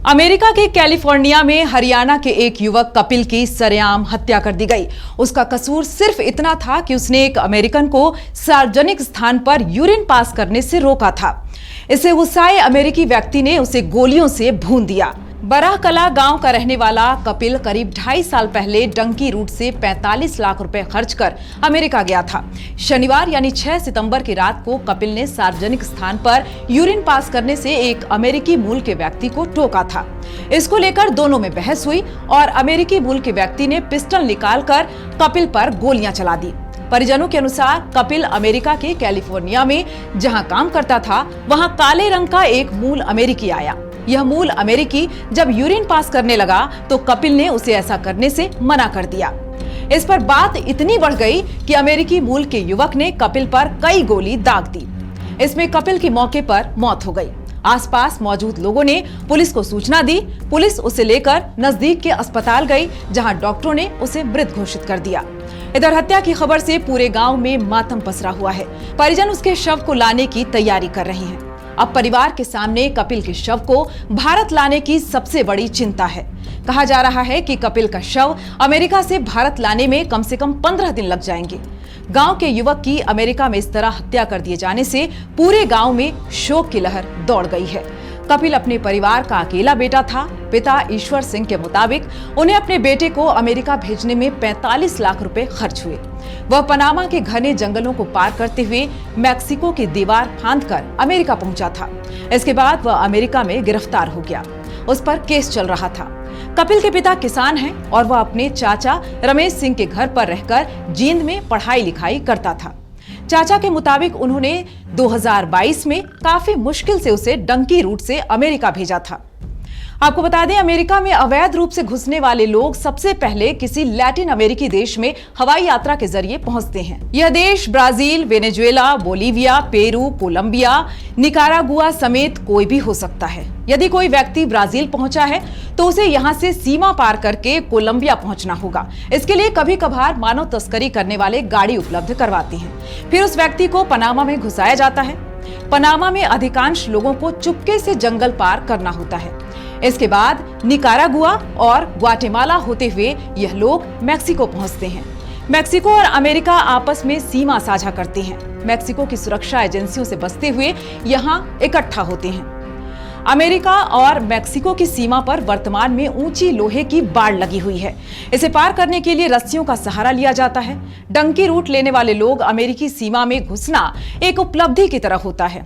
America के California में हरियाणा के एक युवक कपिल की सरेआम हत्या कर दी गई। उसका कसूर सिर्फ इतना था कि उसने एक अमेरिकन को सार्वजनिक स्थान पर यूरिन पास करने से रोका था। इससे गुस्साए अमेरिकी व्यक्ति ने उसे गोलियों से भून दिया। बराहकला गांव का रहने वाला कपिल करीब 2.5 साल पहले डंकी रूट से 45 लाख रुपए खर्च कर अमेरिका गया था। शनिवार यानी 6 सितंबर की रात को कपिल ने सार्वजनिक स्थान पर यूरिन पास करने से एक अमेरिकी मूल के व्यक्ति को टोका था। इसको लेकर दोनों में बहस हुई और अमेरिकी मूल के व्यक्ति ने पिस्टल निकालकर कपिल पर गोलियां चला दी। परिजनों के अनुसार कपिल अमेरिका के कैलिफोर्निया में जहां काम करता था, वहां काले रंग का एक मूल अमेरिकी आया। यह मूल अमेरिकी जब यूरिन पास करने लगा तो कपिल ने उसे ऐसा करने से मना कर दिया। इस पर बात इतनी बढ़ गई कि अमेरिकी मूल के युवक ने कपिल पर कई गोली दाग दी। इसमें कपिल की मौके पर मौत हो गई। आसपास मौजूद लोगों ने पुलिस को सूचना दी। पुलिस उसे लेकर नजदीक के अस्पताल गई, जहां डॉक्टरों ने उसे मृत घोषित कर दिया। इधर हत्या की खबर से पूरे गांव में मातम पसरा हुआ है। परिजन उसके शव को लाने की तैयारी कर रहे हैं। अब परिवार के सामने कपिल के शव को भारत लाने की सबसे बड़ी चिंता है। कहा जा रहा है कि कपिल का शव अमेरिका से भारत लाने में कम से कम 15 दिन लग जाएंगे। गांव के युवक की अमेरिका में इस तरह हत्या कर दिए जाने से पूरे गांव में शोक की लहर दौड़ गई है। कपिल अपने परिवार का अकेला बेटा था। पिता ईश्वर सिंह के मुताबिक उन्हें अपने बेटे को अमेरिका भेजने में 45 लाख रुपए खर्च हुए। वह पनामा के घने जंगलों को पार करते हुए मैक्सिको की दीवार फांदकर अमेरिका पहुंचा था। इसके बाद वह अमेरिका में गिरफ्तार हो गया। उस पर केस चल रहा था। कपिल के पिता किसान हैं और वह अपने चाचा रमेश सिंह के घर पर रहकर जींद में पढ़ाई लिखाई करता था। चाचा के मुताबिक उन्होंने 2022 में काफी मुश्किल से उसे डंकी रूट से अमेरिका भेजा था। आपको बता दें, अमेरिका में अवैध रूप से घुसने वाले लोग सबसे पहले किसी लैटिन अमेरिकी देश में हवाई यात्रा के जरिए पहुंचते हैं। यह देश Brazil, Venezuela, Bolivia, Peru, Colombia, Nicaragua समेत कोई भी हो सकता है। यदि कोई व्यक्ति ब्राजील पहुंचा है तो उसे यहां से सीमा पार करके कोलंबिया पहुंचना होगा। इसके लिए कभी कभार मानव तस्करी करने वाले गाड़ी उपलब्ध करवाते हैं। फिर उस व्यक्ति को पनामा में घुसाया जाता है। पनामा में अधिकांश लोगों को चुपके से जंगल पार करना होता है। इसके बाद निकारागुआ और ग्वाटेमाला होते हुए यह लोग मैक्सिको पहुंचते हैं। मैक्सिको और अमेरिका आपस में सीमा साझा करते हैं। मैक्सिको की सुरक्षा एजेंसियों से बचते हुए यहां इकट्ठा होते हैं। अमेरिका और मैक्सिको की सीमा पर वर्तमान में ऊंची लोहे की बाड़ लगी हुई है। इसे पार करने के लिए रस्सियों का सहारा लिया जाता है। डंकी रूट लेने वाले लोग अमेरिकी सीमा में घुसना एक उपलब्धि की तरह होता है।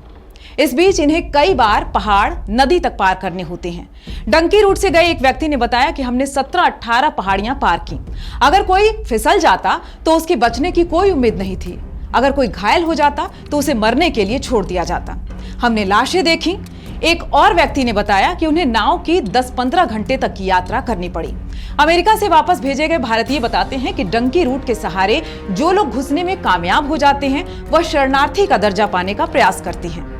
इस बीच इन्हें कई बार पहाड़, नदी तक पार करने होते हैं। डंकी रूट से गए एक व्यक्ति ने बताया कि हमने 17-18 पहाड़ियां पार की। अगर कोई फिसल जाता तो उसके बचने की कोई उम्मीद नहीं थी। अगर कोई घायल हो जाता तो उसे मरने के लिए छोड़ दिया जाता। हमने लाशें देखी। एक और व्यक्ति ने बताया कि उन्हें नाव की 10-15 घंटे तक की यात्रा करनी पड़ी। अमेरिका से वापस भेजे गए भारतीय बताते हैं कि डंकी रूट के सहारे जो लोग घुसने में कामयाब हो जाते हैं, वह शरणार्थी का दर्जा पाने का प्रयास करते हैं।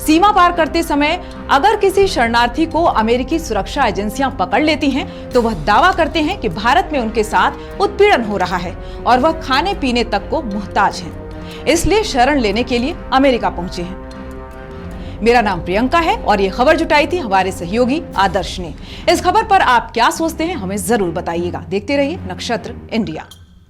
सीमा पार करते समय अगर किसी शरणार्थी को अमेरिकी सुरक्षा एजेंसियां पकड़ लेती हैं तो वह दावा करते हैं कि भारत में उनके साथ उत्पीड़न हो रहा है और वह खाने पीने तक को मुहताज हैं। इसलिए शरण लेने के लिए अमेरिका पहुंचे हैं। मेरा नाम प्रियंका है और ये खबर जुटाई थी हमारे सहयोगी आदर्श ने। इस खबर पर आप क्या सोचते हैं, हमें जरूर बताइएगा। देखते रहिए नक्षत्र इंडिया।